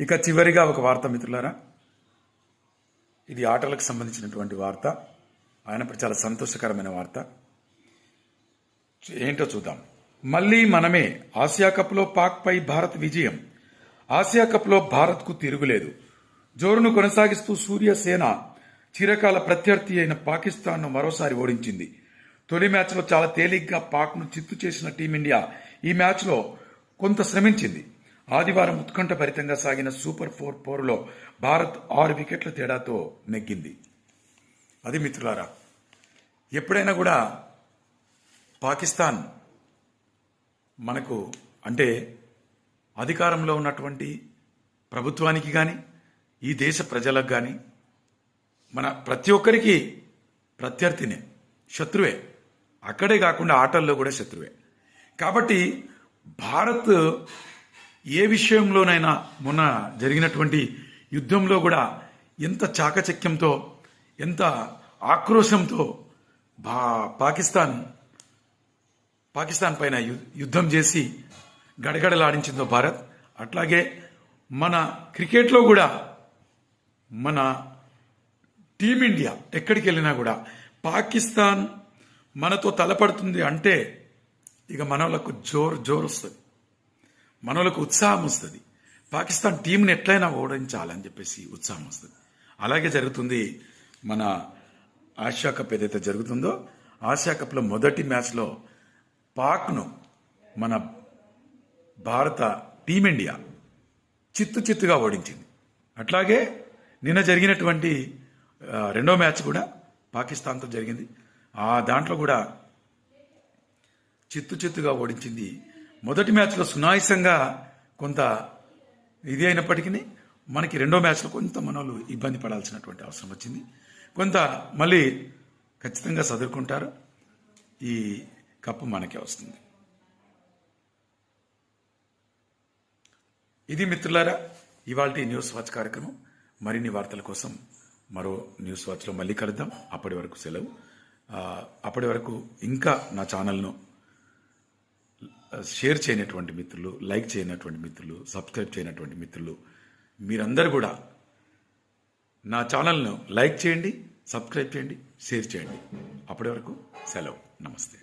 ఇక చివరిగా ఒక వార్త మిత్రులారా, ఇది ఆటలకు సంబంధించినటువంటి వార్త. అయినప్పుడు చాలా సంతోషకరమైన వార్త. ఏంటో చూద్దాం. మళ్ళీ మనమే. ఆసియా కప్లో పాక్పై భారత్ విజయం. ఆసియా కప్లో భారత్కు తిరుగులేదు. జోరును కొనసాగిస్తూ సూర్యసేన చిరకాల ప్రత్యర్థి అయిన పాకిస్తాన్ను మరోసారి ఓడించింది. తొలి మ్యాచ్లో చాలా తేలిగ్గా పాక్ను చిత్తు చేసిన టీమిండియా ఈ మ్యాచ్లో కొంత శ్రమించింది. ఆదివారం ఉత్కంఠభరితంగా సాగిన సూపర్ 4 పోరులో భారత్ 6 వికెట్ల తేడాతో నెగ్గింది. అది మిత్రులారా, ఎప్పుడైనా కూడా పాకిస్తాన్ మనకు అంటే అధికారంలో ఉన్నటువంటి ప్రభుత్వానికి కానీ ఈ దేశ ప్రజలకు కానీ మన ప్రతి ఒక్కరికి ప్రత్యర్థినే, శత్రువే. అక్కడే కాకుండా ఆటల్లో కూడా శత్రువే. కాబట్టి భారత్ ఏ విషయంలోనైనా మొన్న జరిగినటువంటి యుద్ధంలో కూడా ఎంత చాకచక్యంతో, ఎంత ఆక్రోశంతో పాకిస్తాన్ పైన యుద్ధం చేసి గడగడలాడించిందో భారత్, అట్లాగే మన క్రికెట్లో కూడా మన టీమిండియా ఎక్కడికి వెళ్ళినా కూడా పాకిస్తాన్ మనతో తలపడుతుంది అంటే ఇక మనోళ్ళకు జోరు వస్తుంది, మనోళ్ళకు ఉత్సాహం వస్తుంది. పాకిస్తాన్ టీంని ఎట్లయినా ఓడించాలని చెప్పేసి ఉత్సాహం వస్తుంది. అలాగే జరుగుతుంది మన ఆసియా కప్ ఏదైతే జరుగుతుందో, ఆసియా కప్లో మొదటి మ్యాచ్లో పాక్ను మన భారత టీమిండియా చిత్తుగా ఓడించింది. అట్లాగే నిన్న జరిగినటువంటి రెండో మ్యాచ్ కూడా పాకిస్తాన్తో జరిగింది. ఆ దాంట్లో కూడా చిత్తుగా ఓడించింది. మొదటి మ్యాచ్లో సునాయాసంగా కొంత ఇది అయినప్పటికీ మనకి రెండో మ్యాచ్లో కొంత మనోళ్ళు ఇబ్బంది పడాల్సినటువంటి అవసరం వచ్చింది. కొంత మళ్ళీ ఖచ్చితంగా చదువుకుంటారు. ఈ కప్పు మనకే వస్తుంది. ఇది మిత్రులారా ఇవాల్టి న్యూస్ వాచ్ కార్యక్రమం. మరిన్ని వార్తల కోసం మరో న్యూస్ వాచ్లో మళ్ళీ కలుద్దాం. అప్పటి వరకు సెలవు. అప్పటి వరకు ఇంకా నా ఛానల్ను షేర్ చేయనటువంటి మిత్రులు, లైక్ చేయనటువంటి మిత్రులు, సబ్స్క్రైబ్ చేయనటువంటి మిత్రులు మీరందరూ కూడా నా ఛానల్ను లైక్ చేయండి, సబ్స్క్రైబ్ చేయండి, షేర్ చేయండి. అప్పటి వరకు సెలవు. నమస్తే.